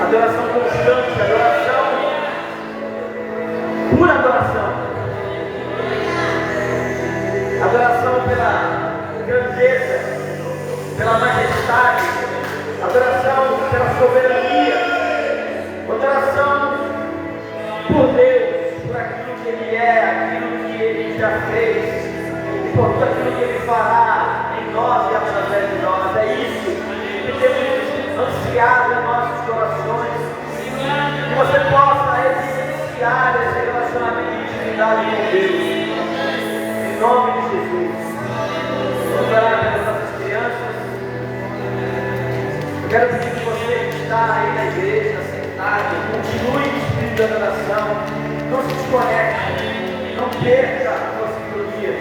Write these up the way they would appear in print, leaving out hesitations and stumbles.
Adoração constante, adoração, pura adoração. Adoração pela grandeza, pela majestade, adoração pela soberania, adoração por Deus, por aquilo que Ele é, aquilo que Ele já fez, e por tudo aquilo que Ele fará em nós e através de nós. É isso que temos ansiado em nossos corações, que você possa evidenciar esse relacionamento de intimidade com Deus, em nome de Jesus. Vamos orar pelas nossas crianças. Eu quero pedir que você que está aí na igreja, sentado, continue no espírito de adoração, não se desconecte, não perca a sua sintonia.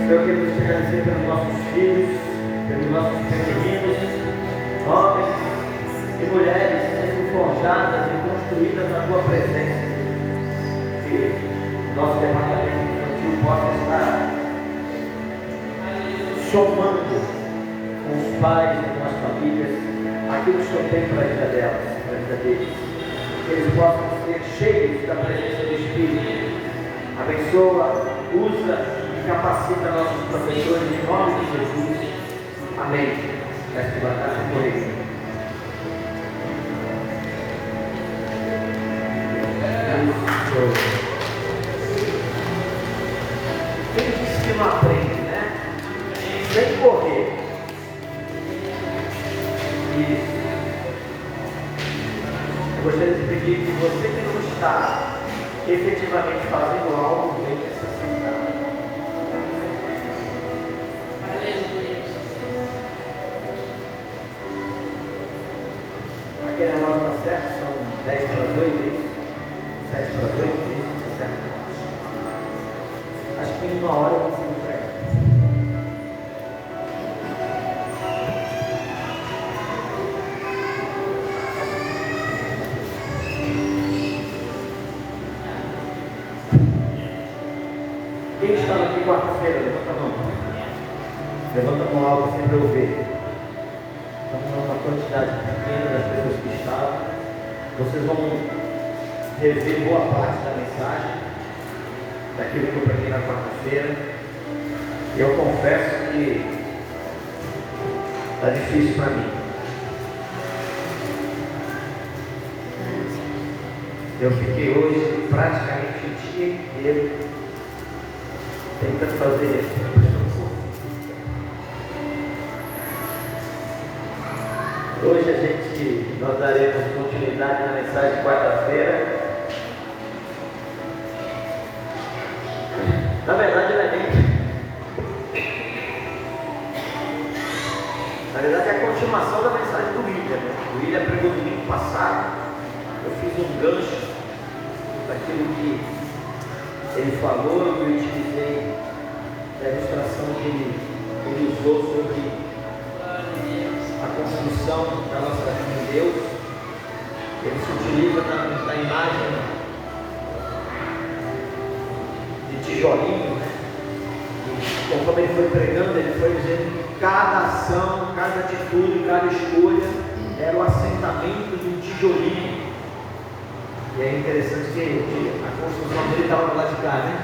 Senhor, queremos te agradecer pelos nossos filhos, pelos nossos pequeninos, homens e mulheres sendo forjadas e construídas na tua presença. Que nosso departamento infantil possa estar somando com os pais e com as famílias aquilo que o Senhor tem para a vida delas, para a vida deles. Que eles possam ser cheios da presença do Espírito. Abençoa, usa e capacita nossos professores em nome de Jesus. Amém. Peço que batalha por ele. Quem disse que não aprende, né? Sem correr. Isso. Eu gostaria de pedir que você que não está efetivamente fazendo algo, venha se assentar. Aqui na nota certa são 10 para 2, 7 para 2, certo? Acho que em 1 hora eu consigo pregar. Quem estava aqui quarta-feira? Levanta a mão. Levanta a mão alta sempre eu ver. Então, uma quantidade pequena das pessoas que estavam. Vocês vão rever boa parte da mensagem, daquilo que eu preguei na quarta-feira. E eu confesso que está difícil para mim. Eu fiquei hoje praticamente o dia inteiro tentando fazer isso. Hoje nós daremos continuidade na mensagem de quarta-feira. Na verdade, não é nem. Na verdade, é a continuação da mensagem do William. O William pregou domingo passado. Eu fiz um gancho daquilo que ele falou e eu utilizei da ilustração que ele usou sobre a construção da nossa vida em Deus. Ele se utiliza da imagem de tijolinho, né? E conforme ele foi pregando, ele foi dizendo que cada ação, cada atitude, cada escolha era o assentamento de um tijolinho. E é interessante que a construção dele estava do lado de cá, né?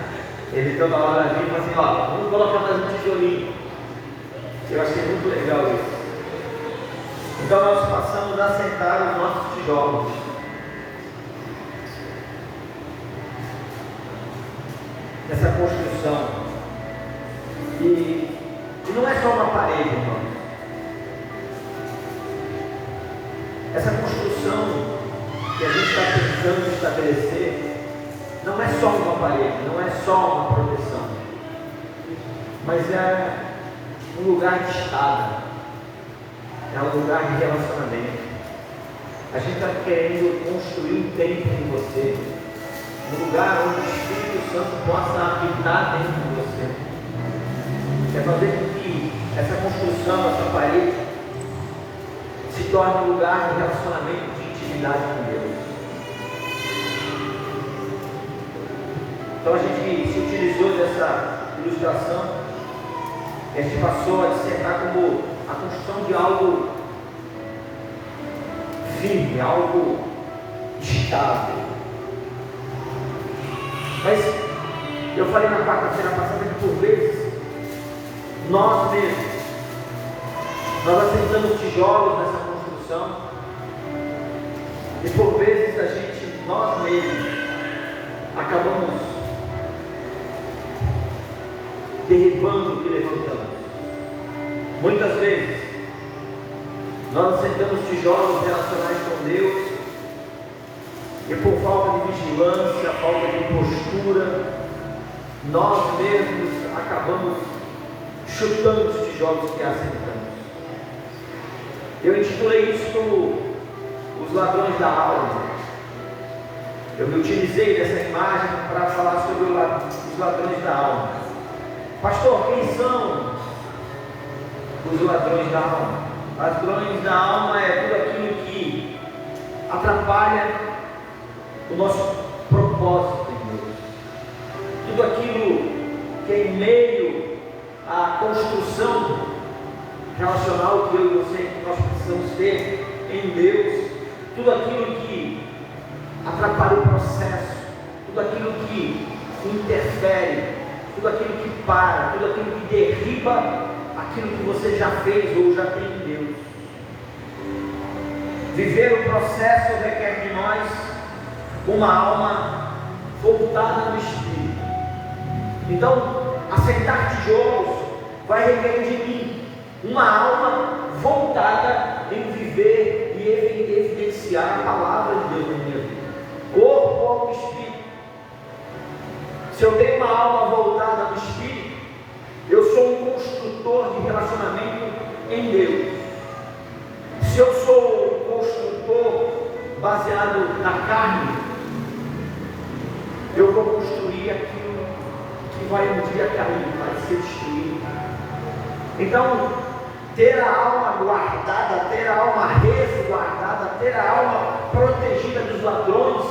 Ele toda hora vinha e falava assim, ó, vamos colocar mais um tijolinho. Eu achei muito legal isso. Então nós passamos a assentar os nossos tijolos. Essa construção. E não é só uma parede, irmão. Essa construção que a gente está tentando estabelecer não é só uma parede, não é só uma proteção, mas é um lugar de estada, é um lugar de relacionamento. A gente está querendo construir um templo em você, um lugar onde o Espírito Santo possa habitar dentro de você. É fazer com que essa construção, essa parede, se torne um lugar de relacionamento, de intimidade com Deus. Então a gente se utilizou dessa ilustração e a gente passou a dissertar como a construção de algo firme, algo estável. Mas eu falei na quarta-feira passada que por vezes nós mesmos assentamos tijolos nessa construção e por vezes nós mesmos acabamos derribando o que levantamos. Muitas vezes nós assentamos tijolos relacionais com Deus e por falta de vigilância, falta de postura, nós mesmos acabamos chutando os tijolos que assentamos. Eu intitulei isso como os ladrões da alma. Eu me utilizei dessa imagem para falar sobre os ladrões da alma. Pastor, quem são os ladrões da alma? Ladrões da alma é tudo aquilo que atrapalha o nosso propósito em Deus. Tudo aquilo que é em meio à construção relacional que eu e você que nós precisamos ter em Deus, tudo aquilo que atrapalha o processo, tudo aquilo que interfere, tudo aquilo que para, tudo aquilo que derriba aquilo que você já fez ou já tem em Deus. Viver o processo requer de nós uma alma voltada no Espírito. Então, assentar tijolos vai requerer de mim uma alma voltada em viver e evidenciar a palavra de Deus na minha vida. Corpo, alma e espírito. Se eu tenho uma alma voltada no Espírito, eu sou um construtor de relacionamento em Deus. Se eu sou um construtor baseado na carne, eu vou construir aquilo que vai um dia cair, vai ser destruído. Então, ter a alma guardada, ter a alma resguardada, ter a alma protegida dos ladrões,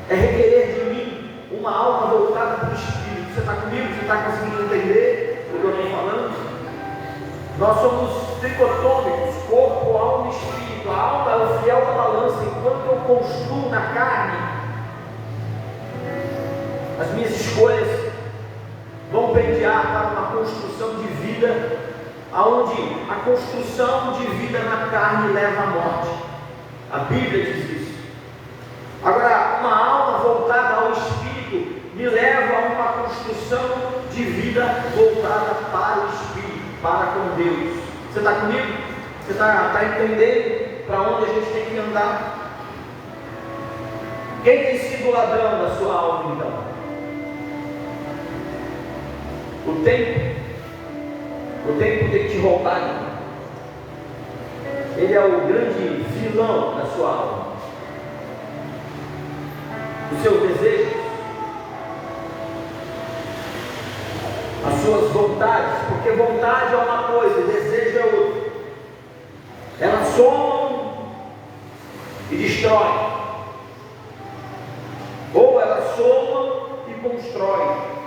é requerer de mim uma alma voltada para o Espírito. Você está comigo? Você está conseguindo entender o que eu estou falando? Nós somos tricotômicos, corpo, alma e espírito. A alma é o fiel da balança. Enquanto eu construo na carne, as minhas escolhas vão pentear para uma construção de vida, aonde a construção de vida na carne leva à morte. A Bíblia diz isso. Agora, uma alma voltada ao Espírito me leva a uma construção de vida voltada para o Espírito, para com Deus. Você está comigo? Você está entendendo para onde a gente tem que andar? Quem tem sido o ladrão da sua alma então? O tempo tem te roubado. Ele é o grande vilão da sua alma. Os seus desejos, as suas vontades, porque vontade é uma coisa, desejo é outra. Elas somam e destroem, ou elas somam e constroem.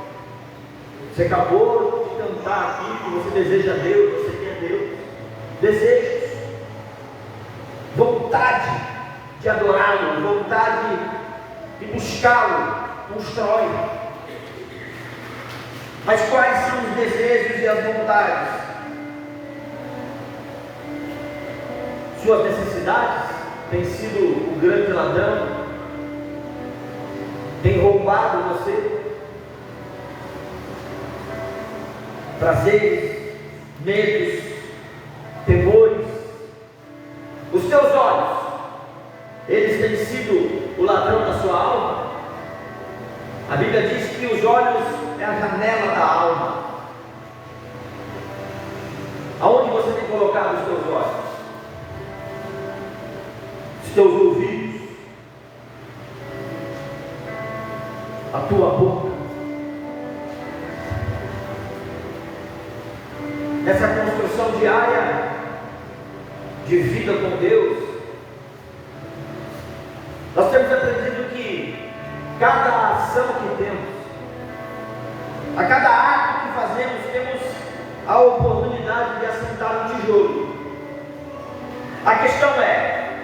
Você acabou de cantar aqui que você deseja Deus, você quer Deus. Desejos, vontade de adorá-lo, vontade de buscá-lo, constrói. Mas quais são os desejos e as vontades? Suas necessidades têm sido o grande ladrão, tem roubado você. Prazeres, medos, temores. Os teus olhos, eles têm sido o ladrão da sua alma. A Bíblia diz que os olhos é a janela da alma. Aonde você tem colocado os teus olhos? Os teus ouvidos, a tua boca. Essa construção diária de vida com Deus cada ação que temos, a cada ato que fazemos, temos a oportunidade de assentar um tijolo. A questão é,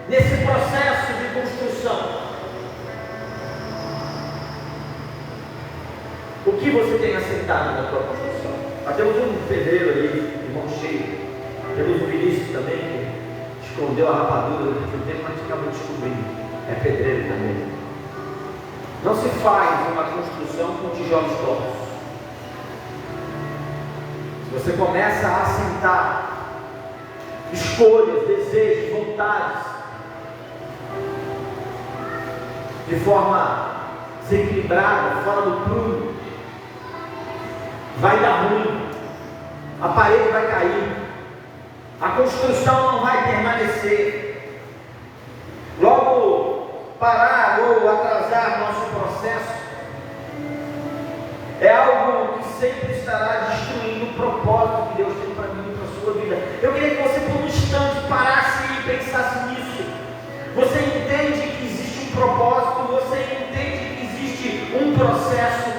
nesse processo de construção, o que você tem assentado na sua construção? Nós temos um pedreiro ali, irmão cheio. Temos um Vinícius também, que escondeu a rapadura durante o tempo, mas acabou descobrindo. É pedreiro também. Não se faz uma construção com tijolos tortos. Você começa a assentar escolhas, desejos, vontades, de forma desequilibrada, fora do prumo, vai dar ruim, a parede vai cair, a construção não vai permanecer. Logo, parar ou atrasar nosso processo é algo que sempre estará destruindo o propósito que Deus tem para mim e para a sua vida. Eu queria que você por um instante parasse e pensasse nisso. Você entende que existe um propósito, você entende que existe um processo.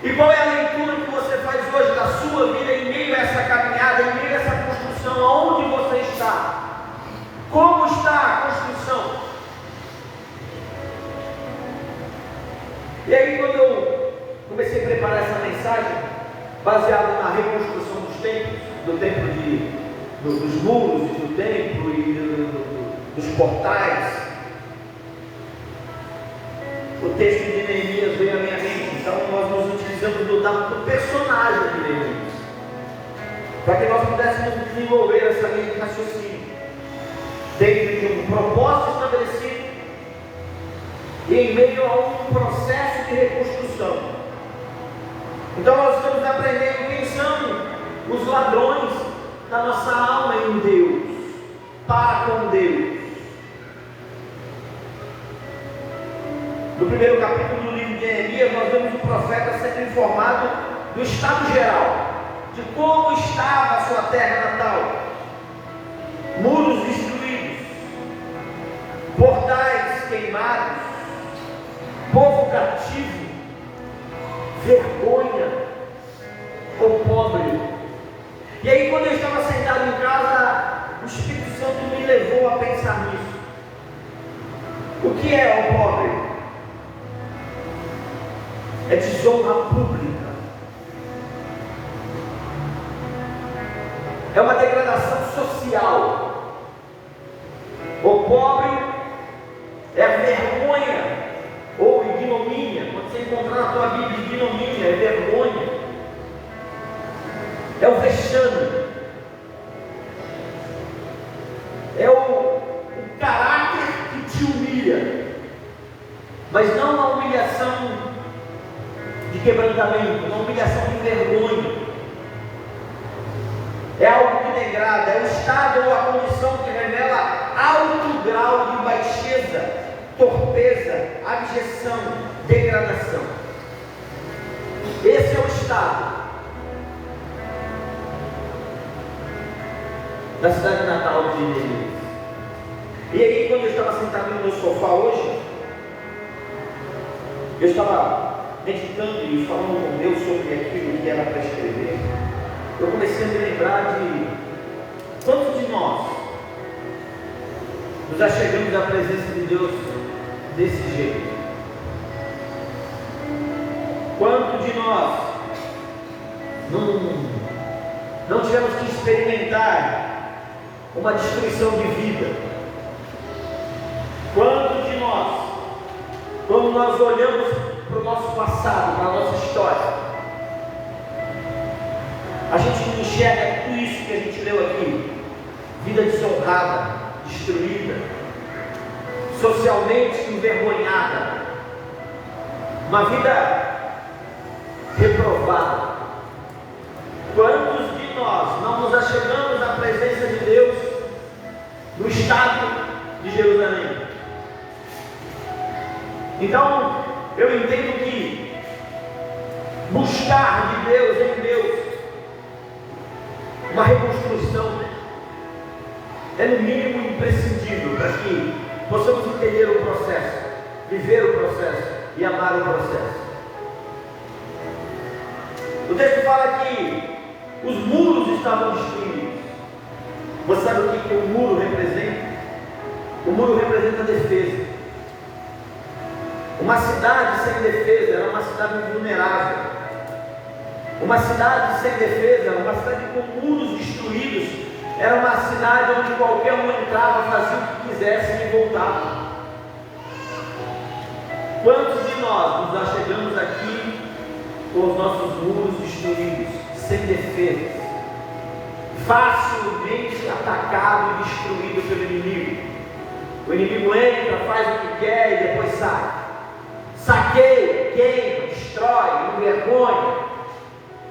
E qual é a leitura que você faz hoje da sua vida em meio a essa caminhada, em meio a essa construção? Aonde você está? Como está a construção? E aí, quando eu comecei a preparar essa mensagem, baseada na reconstrução dos templos, do templo dos muros do templo e dos portais, o texto de Neemias veio à minha mente. Então nós nos utilizamos do personagem de Neemias, para que nós pudéssemos desenvolver essa linha de raciocínio dentro de um propósito estabelecido e em meio a um processo de reconstrução. Então nós estamos aprendendo quem são os ladrões da nossa alma em Deus, para com Deus. No primeiro capítulo do livro de Neemias, nós vemos o profeta sendo informado do estado geral, de como estava a sua terra natal: muros destruídos, portais queimados, povo cativo, vergonha, o pobre. E aí, quando eu estava sentado em casa, o Espírito Santo me levou a pensar nisso. O que é o pobre? É desonra pública, é uma degradação social. O pobre é a vergonha ou ignomínia. Quando você encontrar na tua Bíblia ignomínia, é vergonha, é o vexame, é o caráter que te humilha, mas não uma humilhação de quebrantamento, uma humilhação de vergonha. É algo que degrada, é o estado ou a condição que revela alto grau de baixeza, torpeza, abjeção, degradação. Esse é o estado da cidade natal de Neemias. E aí, quando eu estava sentado no meu sofá hoje, eu estava meditando e falando com Deus sobre aquilo que era para escrever. Eu comecei a me lembrar de quantos de nós nos achegamos à presença de Deus desse jeito. Quanto de nós não tivemos que experimentar uma destruição de vida? Quanto de nós, quando nós olhamos para o nosso passado, para a nossa história, a gente não enxerga tudo isso que a gente leu aqui: vida desonrada, destruída, socialmente envergonhada, uma vida reprovada. Quantos de nós não nos achegamos à presença de Deus no estado de Jerusalém? Então, eu entendo que buscar de Deus em Deus uma reconstrução é no mínimo imprescindível para que possamos entender o processo. viver o processo e amar o processo. O texto fala que os muros estavam destruídos. Você sabe o que o muro representa? O muro representa a defesa. Uma cidade sem defesa era uma cidade vulnerável. Uma cidade sem defesa, uma cidade com muros destruídos, era uma cidade onde qualquer um entrava, fazia o que quisesse e voltava. Quantos de nós nos achegamos aqui com os nossos muros destruídos, sem defesa, facilmente atacado e destruído pelo inimigo? O inimigo entra, faz o que quer e depois sai. Saqueia, queima, destrói, envergonha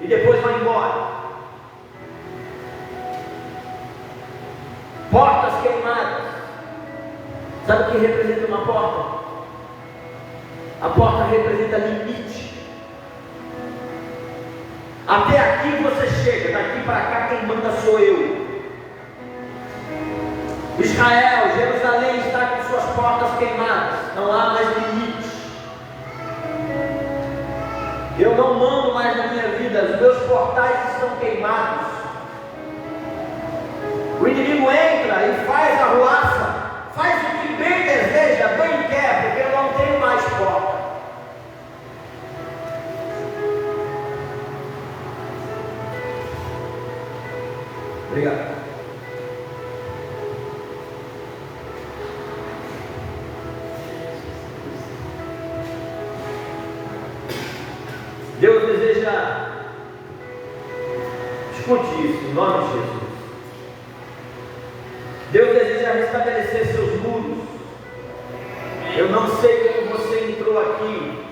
e depois vai embora. Portas queimadas. Sabe o que representa uma porta? A porta representa limite. Até aqui você chega, daqui para cá quem manda sou eu. Israel, Jerusalém está com suas portas queimadas, não há mais limites. Eu não mando mais na minha vida, os meus portais estão queimados. O inimigo entra e faz arruaça, faz o que bem deseja, bem quer, porque eu não tenho mais porta. Obrigado. Deus deseja, escute isso, em nome de Jesus. Deus deseja restabelecer seus muros. Eu não sei como você entrou aqui.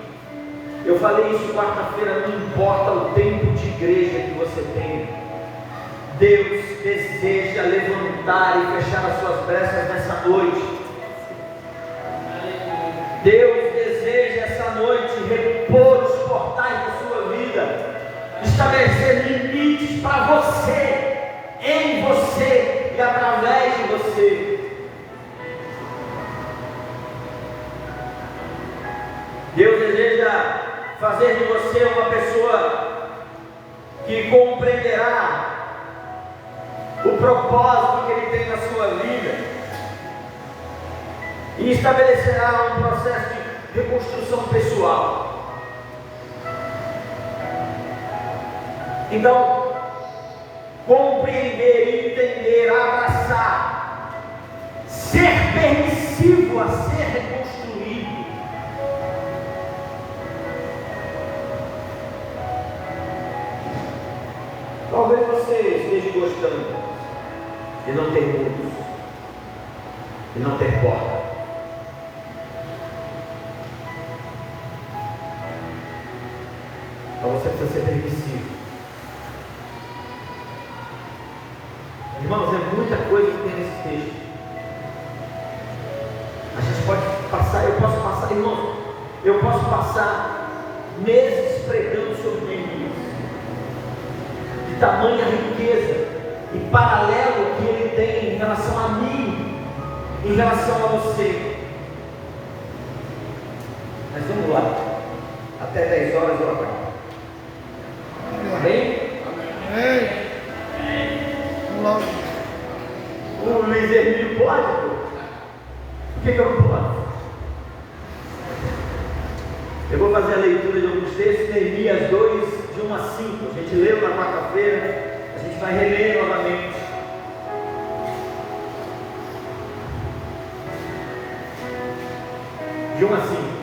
Eu falei isso quarta-feira, não importa o tempo de igreja que você tem. Deus deseja levantar e fechar as suas brechas nessa noite. Deus deseja essa noite repor os portais da sua vida, estabelecer limites para você, em você e através de você. Deus deseja fazer de você uma pessoa que compreenderá o propósito que Ele tem na sua vida e estabelecerá um processo de reconstrução pessoal. Então, compreender, entender, abraçar, ser permissivo a ser reconstruído. Talvez você esteja gostando de não ter muros, de não ter porta. Então você precisa ser permissivo. Irmãos, é muita coisa que tem nesse texto. A gente pode passar, eu posso passar, irmão, eu posso passar meses pregando sobre Neemias, de tamanha riqueza e paralelo que ele tem em relação a mim, em relação a você. Mas vamos lá, até 10 horas eu acabo. Amém? Amém. Vamos lá. O Luiz Hermínio pode? Por que eu não posso? Eu vou fazer a leitura de alguns textos, Neemias 2, de 1 a 5. A gente leu na quarta-feira, a gente vai reler novamente. De 1 a 5.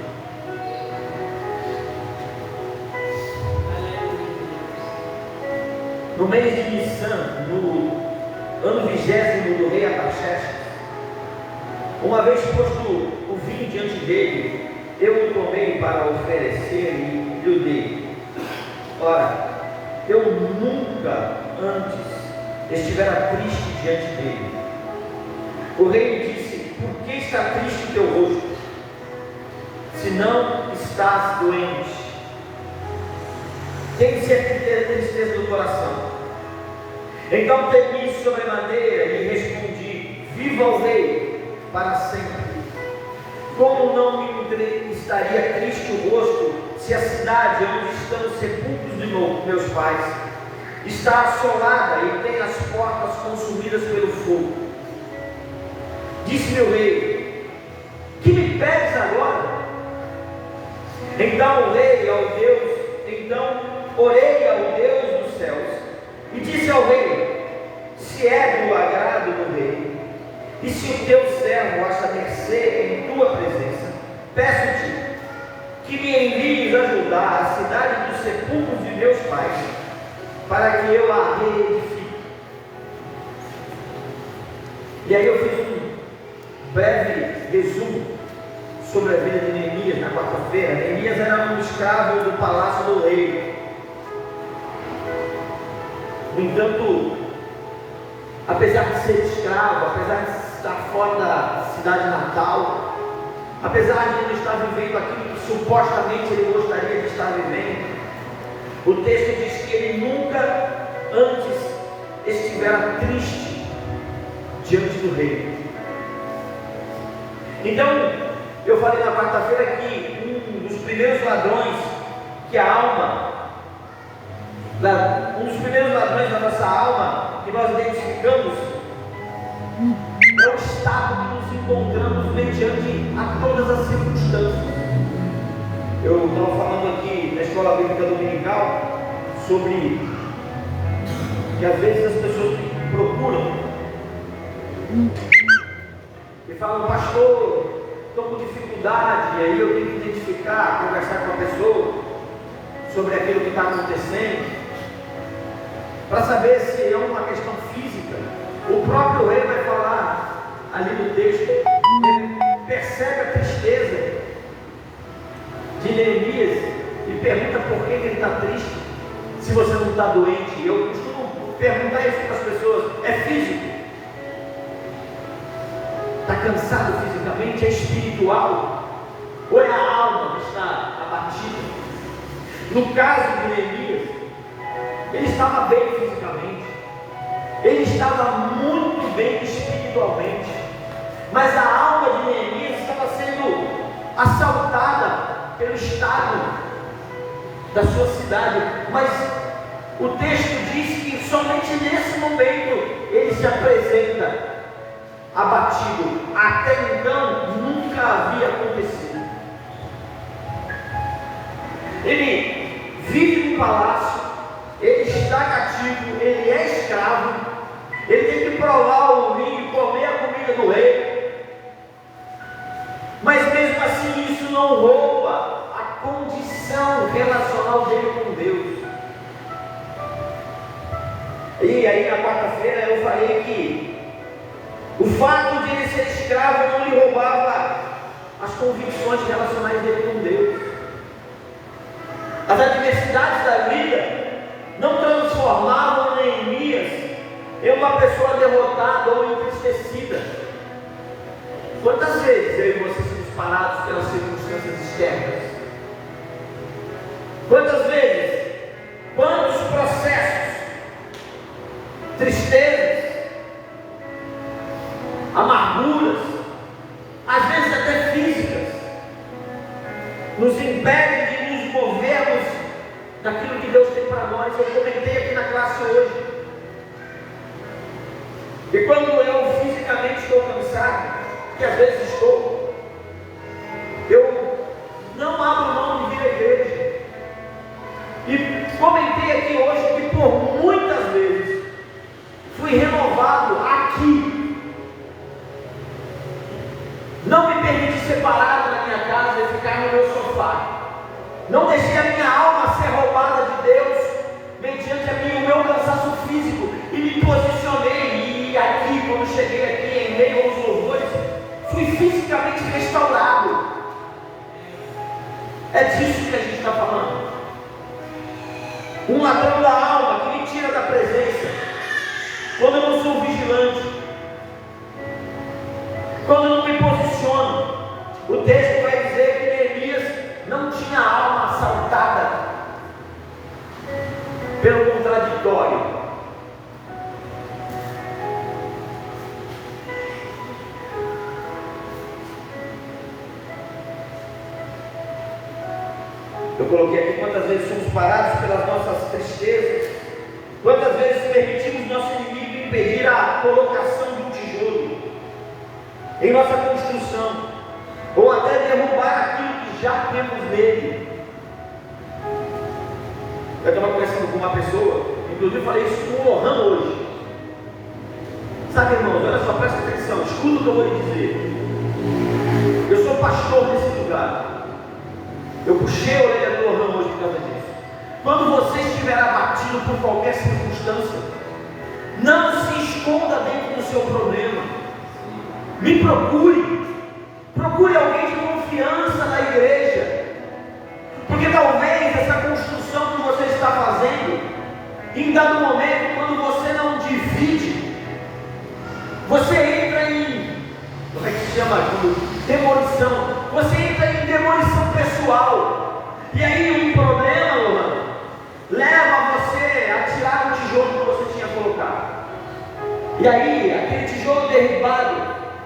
No mês de Nissan, no ano 20º do rei Artaxerxes, uma vez posto o vinho diante dele, eu o tomei para oferecer e lhe dei. Ora, eu nunca antes estivera triste diante dele. O rei lhe disse: por que está triste o teu rosto, se não estás doente? Tem certeza da tristeza do coração. Então temi sobremaneira e respondi: viva o rei para sempre. como não me estaria triste o rosto se a cidade onde estão os sepulcros de meus pais está assolada e tem as portas consumidas pelo fogo? Disse meu rei: que me pedes agora? Então orei ao Deus dos céus e disse ao rei: se é do agrado do rei, e se o teu servo acha mercê em tua presença, peço-te que me envies ajudar a cidade dos sepulcros de meus pais, para que eu a reedifique. E aí eu fiz um breve resumo sobre a vida de Neemias na quarta-feira. Neemias era um escravo do palácio do rei. No entanto, apesar de ser escravo, apesar de estar fora da cidade natal, apesar de ele estar vivendo aquilo que supostamente ele gostaria de estar vivendo, o texto diz que ele nunca antes estivera triste diante do rei. Então, eu falei na quarta-feira que um dos primeiros ladrões que a alma, um dos primeiros ladrões da nossa alma que nós identificamos é o estado que nos encontramos mediante a todas as circunstâncias. Eu estava falando aqui na escola bíblica dominical sobre que às vezes as pessoas me procuram e falam: pastor, estou com dificuldade. E aí eu tenho que identificar, conversar com a pessoa sobre aquilo que está acontecendo, para saber se é uma questão física. O próprio rei vai falar ali no texto, ele percebe a tristeza de Neemias e pergunta por que ele está triste, se você não está doente. Eu costumo perguntar isso para as pessoas: é físico? Está cansado fisicamente? É espiritual? Ou é a alma que está abatida? No caso de Neemias, ele estava bem fisicamente, ele estava muito bem espiritualmente, mas a alma de Neemias estava sendo assaltada pelo estado da sua cidade. Mas o texto diz que somente nesse momento ele se apresenta abatido. Até então nunca havia acontecido. Ele vive no palácio, ele está cativo, ele é escravo, ele tem que provar o vinho, comer a comida do rei, mas mesmo assim isso não rouba a condição relacional dele com Deus. E aí na quarta-feira eu falei que o fato de ele ser escravo não lhe roubava as convicções relacionais dele com Deus. As adversidades da vida não transformavam Neemias em uma pessoa derrotada ou entristecida. Quantas vezes eu e você somos parados pelas circunstâncias externas? Quantas vezes? Quantos processos, tristezas, amarguras, às vezes até físicas, nos impedem de nos movermos daquilo que Deus tem para nós. Eu comentei aqui na classe hoje, e quando eu fisicamente estou cansado, que às vezes estou, eu não abro mão de vir à igreja. E comentei aqui hoje que por muitas vezes fui renovado aqui. Não me permiti ser parado na minha casa e ficar no meu sofá. Não deixei a minha alma ser roubada de Deus mediante o meu cansaço físico, e me posicionei. E aqui, quando cheguei aqui em meio aos louvores, fui fisicamente restaurado. É disso que a gente está falando. Um ladrão da alma que me tira da presença quando eu não sou vigilante, quando eu não me posiciono. O texto vai dizer que Neemias não tinha a alma assaltada pelo contraditório. Eu coloquei aqui quantas vezes somos parados pelas nossas tristezas, quantas vezes permitimos nosso inimigo impedir a colocação de um tijolo em nossa construção, ou até derrubar aquilo que já temos nele. Eu estava conversando com uma pessoa, inclusive falei isso com o Lohan hoje. Sabe, irmãos, olha só, presta atenção, escuta o que eu vou lhe dizer. Eu sou pastor nesse lugar. Eu puxei a orelha do Lohan hoje por causa disso. Quando você estiver abatido por qualquer circunstância, não se esconda dentro do seu problema. Me procure. Procure alguém de confiança na igreja. Porque talvez essa construção que você está fazendo, em dado momento, quando você não divide, você entra em, como é que se chama? Demolição. Você entra em demolição pessoal. E aí um problema, Lohan, leva você a tirar o tijolo que você tinha colocado. E aí, aquele tijolo derribado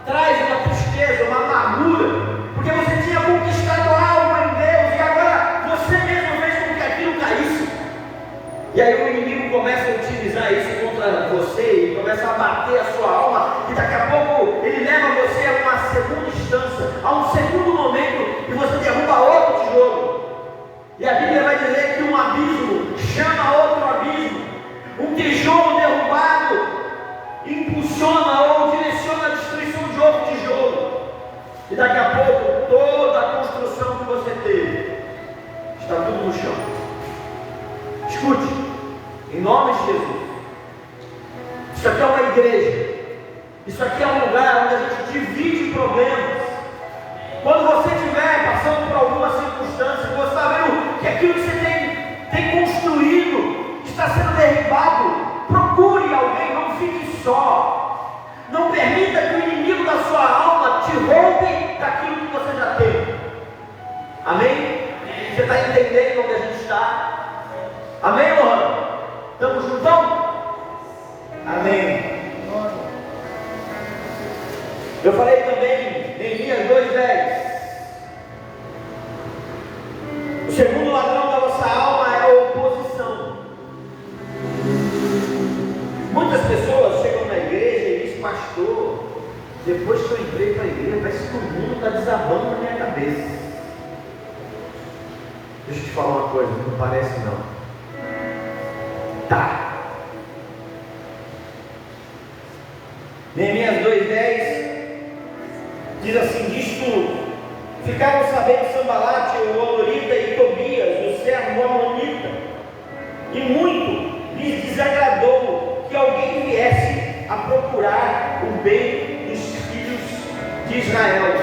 traz uma tristeza, uma amargura, porque você tinha conquistado algo em Deus e agora você mesmo fez com que aquilo caísse. E aí o inimigo começa a utilizar isso contra você e começa a bater a sua alma, e daqui a pouco ele leva você a uma segunda instância, a um segundo momento, e você derruba outro tijolo. E a Bíblia vai dizer que um abismo chama outro abismo. Um tijolo derrubado impulsiona ou direciona a destruição de outro tijolo. E daqui a pouco toda a construção que você teve está tudo no chão. Escute, em nome de Jesus, isso aqui é uma igreja, isso aqui é um lugar onde a gente divide problemas. Quando você estiver passando por alguma circunstância, você está vendo que aquilo que você tem construído está sendo derribado, procure alguém, não fique só. Não permita que o inimigo da sua alma te roube daquilo que você já tem. Amém? Você está entendendo onde a gente está? Amém, Lohan? Estamos juntão? Amém. Eu falei também, Neemias 2:10. O segundo ladrão da nossa alma é a oposição. Muitas pessoas chegam na igreja e dizem: pastor, depois que eu entrei para a igreja, parece que o mundo está desabando na minha cabeça. Deixa eu te falar uma coisa, não parece não. Tá. Neemias 2:10 diz assim: disto ficaram sabendo Sambalate, o Amorita, e Tobias, o servo Amonita, e muito lhes desagradou que alguém viesse a procurar o bem dos filhos de Israel.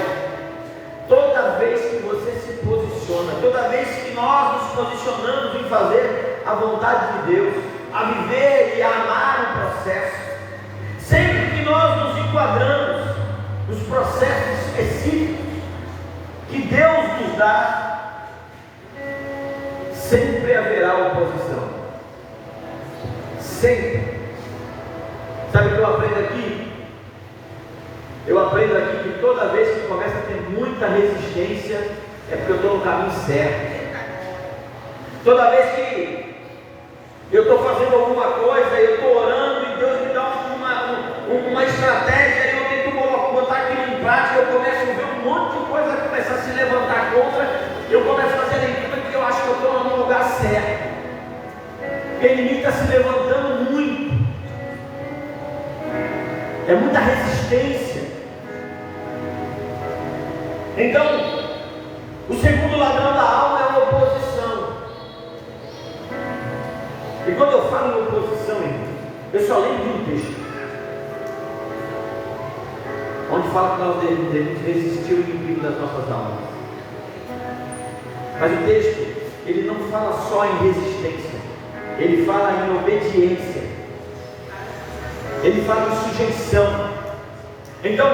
Toda vez que você se posiciona, toda vez que nós nos posicionamos em fazer a vontade de Deus, a viver e a amar o processo, sempre que nós nos enquadramos nos processos específicos que Deus nos dá, sempre haverá oposição. Sempre. Sabe o que eu aprendo aqui? Eu aprendo aqui que toda vez que começa a ter muita resistência, é porque eu estou no caminho certo. Toda vez que eu estou fazendo alguma coisa, eu estou orando e Deus me dá uma estratégia, e eu tento botar aquilo em prática, eu começo a ver um monte de coisa começar a se levantar contra, eu começo a fazer a leitura porque eu acho que eu estou no lugar certo. O inimigo está se levantando muito, é muita resistência. Então, o segundo ladrão da alma é a oposição. E quando eu falo em oposição, eu só lembro de um texto onde fala que nós devemos resistir ao inimigo das nossas almas. Mas o texto, ele não fala só em resistência, ele fala em obediência, ele fala em sujeição. Então,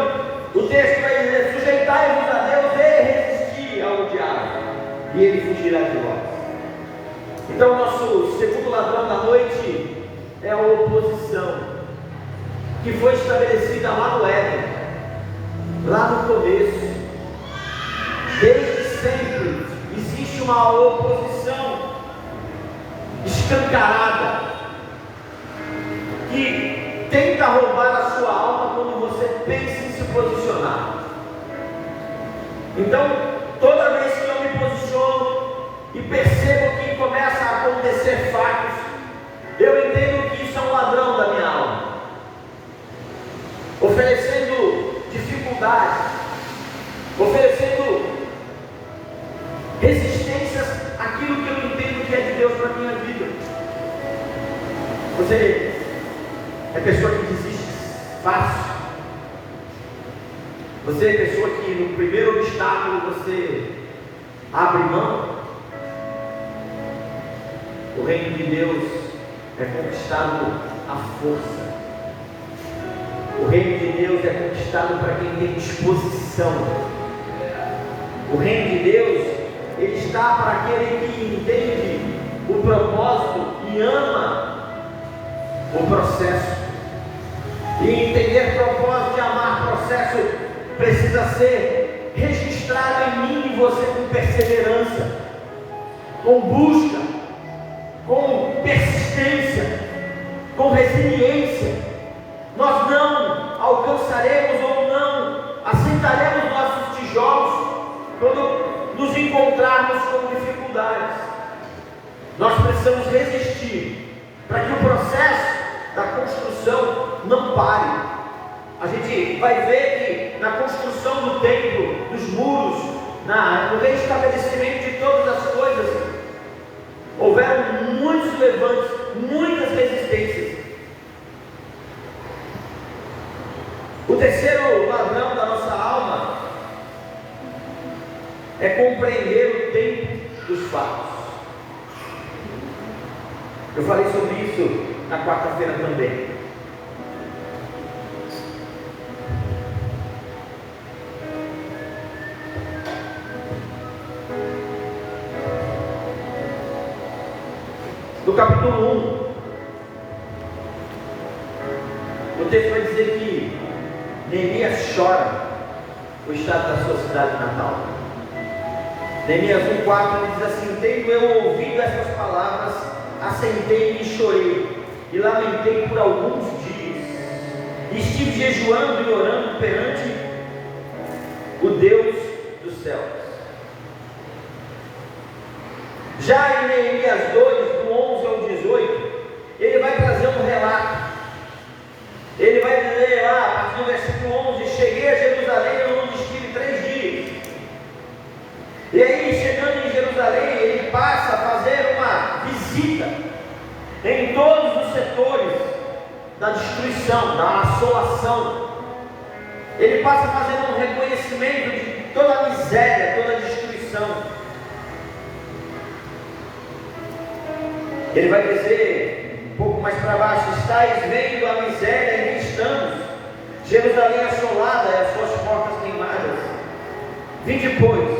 o texto vai dizer: sujeitai-vos a Deus e resistir ao diabo, e ele fugirá de vós. Então, o nosso segundo ladrão da noite é a oposição, que foi estabelecida lá no Éden, lá no começo. Desde sempre existe uma uma oposição escancarada que tenta roubar a sua alma quando você pensa em se posicionar. Então, toda vez que eu me posiciono e percebo que começa a acontecer fatos, eu entendo que isso é um ladrão da minha alma, oferecendo dificuldade, oferecendo resistências àquilo que eu entendo que é de Deus para a minha vida. Você é pessoa que desiste fácil. Você é pessoa que no primeiro obstáculo você abre mão. O reino de Deus é conquistado à força. O reino de Deus é conquistado para quem tem disposição. O reino de Deus, ele está para aquele que entende o propósito e ama o processo. E entender propósito e amar processo precisa ser registrado em mim e você com perseverança, com busca, com persistência, com resiliência. Nós não alcançaremos ou não assentaremos nossos tijolos quando nos encontrarmos com dificuldades. Nós precisamos resistir para que o processo da construção não pare. A gente vai ver que na construção do templo, dos muros, no restabelecimento de todas as coisas, houveram muitos levantes, muitas resistências. O terceiro ladrão da nossa alma é compreender o tempo dos fatos. Eu falei sobre isso na quarta-feira também. No capítulo 1, o texto vai dizer que Neemias chora o estado da sua cidade natal. Neemias 1,4 diz assim: tendo eu ouvido essas palavras, assentei-me e chorei, e lamentei por alguns dias, e estive jejuando e orando perante o Deus dos céus. Já em Neemias 2, do 11 ao 18, ele vai trazer um relato. Ele vai dizer lá, a partir do versículo 11: cheguei a Jerusalém, onde estive 3 dias. E aí, chegando em Jerusalém, ele passa a fazer uma visita em todos os setores da destruição, da assolação. Ele passa a fazer um reconhecimento de toda a miséria, toda a destruição. Ele vai dizer, um pouco mais para baixo: estáis vendo a miséria em que estamos, Jerusalém assolada e as suas portas queimadas. Vinde, pois,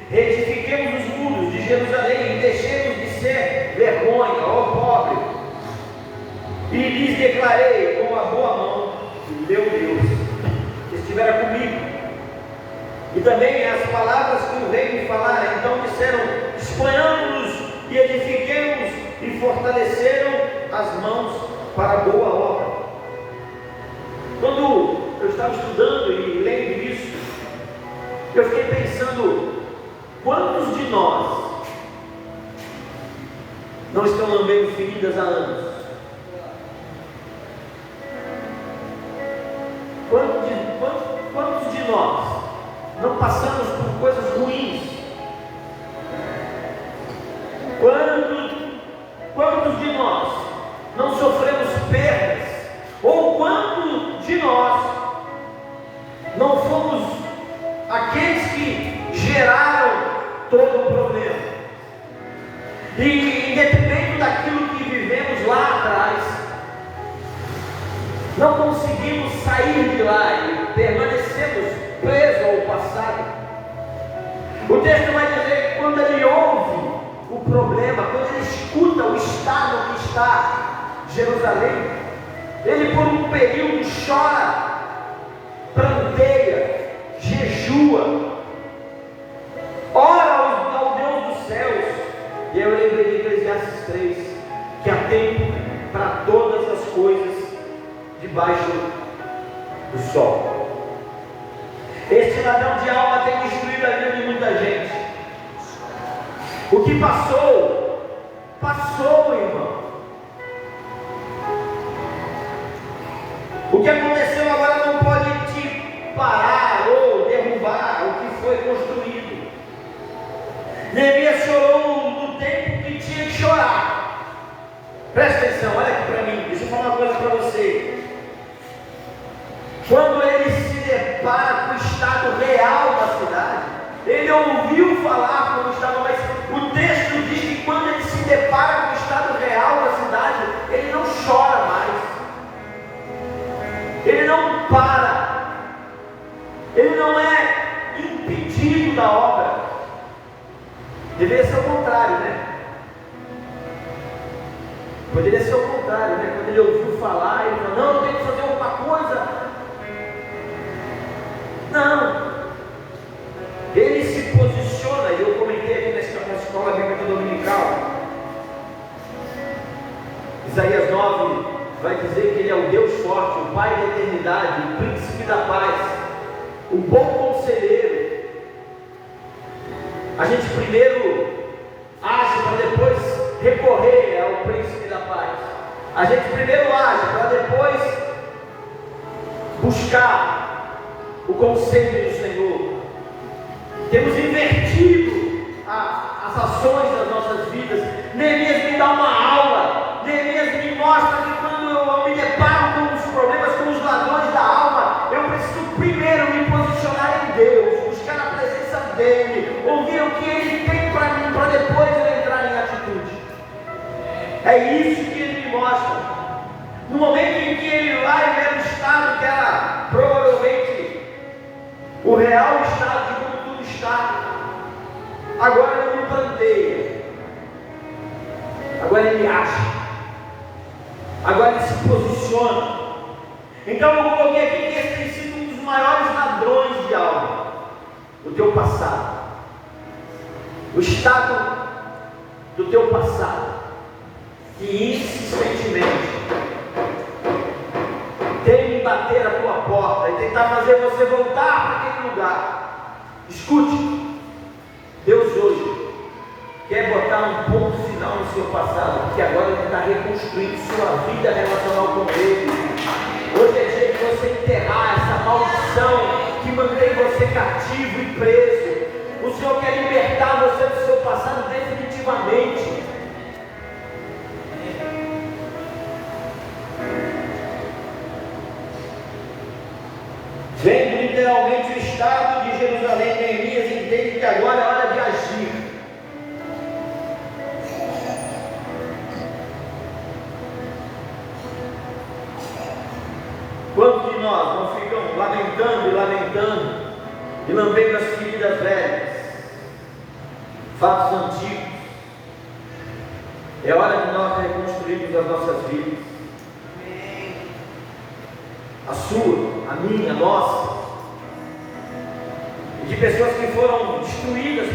reedifiquemos os muros de Jerusalém e deixemos de ser vergonha, ó pobre. E lhes declarei com a boa mão do meu Deus, que estivera comigo. E também as palavras que o rei me falara. Então disseram: exponhamos-nos e edifiquemos, e fortaleceram as mãos para a boa obra. Quando eu estava estudando e lendo isso, eu fiquei pensando: quantos de nós não estão lambendo feridas há anos? Quantos de nós não passamos por coisas ruins? Quantos de nós não sofremos perdas? Ou quantos de nós não fomos aqueles que geraram todo o problema? E independente daquilo que vivemos lá atrás, não conseguimos sair de lá e permanecemos presos ao passado. O texto vai dizer que quando ele ouve o problema, quando ele escuta o estado que está Jerusalém, ele por um período chora, pranteia, jejua, ora ao Deus do céu. esses três, que há tempo para todas as coisas debaixo do sol. Este ladrão de alma tem destruído a vida de muita gente. O que passou, passou, irmão. O que aconteceu agora não pode te parar ou derrubar o que foi construído. Neemias chorou no tempo que tinha que chorar. Presta atenção, olha aqui para mim, deixa eu falar uma coisa para você. Quando ele se depara com o estado real da cidade, ele ouviu falar como estava, mas o texto diz que quando ele se depara com o estado real da cidade, ele não chora mais. Ele não para, ele não é impedido da obra. Deveria ser o contrário, né? Poderia ser o contrário, né? Quando ele ouviu falar, ele falou: não, tem que fazer alguma coisa. Não, ele se posiciona, e eu comentei aqui na escola bíblica dominical. Isaías 9 vai dizer que ele é o Deus forte, o Pai da eternidade, o príncipe da paz, o bom conselheiro. A gente primeiro age para depois recorrer ao príncipe da paz. A gente primeiro age para depois buscar o conselho do Senhor. Temos invertido as ações das nossas vidas. Neemias me dá uma aula. Neemias me mostra que quando eu me deparo com os problemas, com os ladrões da alma, eu preciso primeiro me posicionar em Deus, buscar a presença dEle, ouvir o que Ele tem para mim, para depois eu entrar em atitude. É isso que Ele me mostra. No momento em que Ele vai ver o estado que era provavelmente o real estado de como tudo está, agora Ele não planteia, agora Ele age. Agora ele se posiciona. Então eu coloquei aqui que esse tem sido um dos maiores ladrões de alma. O teu passado. O estado do teu passado. Que insistentemente tem que bater a tua porta e tentar fazer você voltar para aquele lugar. Escute. Deus hoje quer botar um ponto final no seu passado, porque agora Ele está reconstruindo sua vida relacional com Ele. Hoje é dia de você enterrar essa maldição que mantém você cativo e preso. O Senhor quer libertar você do seu passado definitivamente. Vendo literalmente o estado de Jerusalém, Neemias entende que agora é hora de agir. Quantos de nós não ficam lamentando e lambendo as feridas velhas, fatos antigos? É hora de nós reconstruirmos as nossas vidas, a sua, a minha, a nossa, e de pessoas que foram destruídas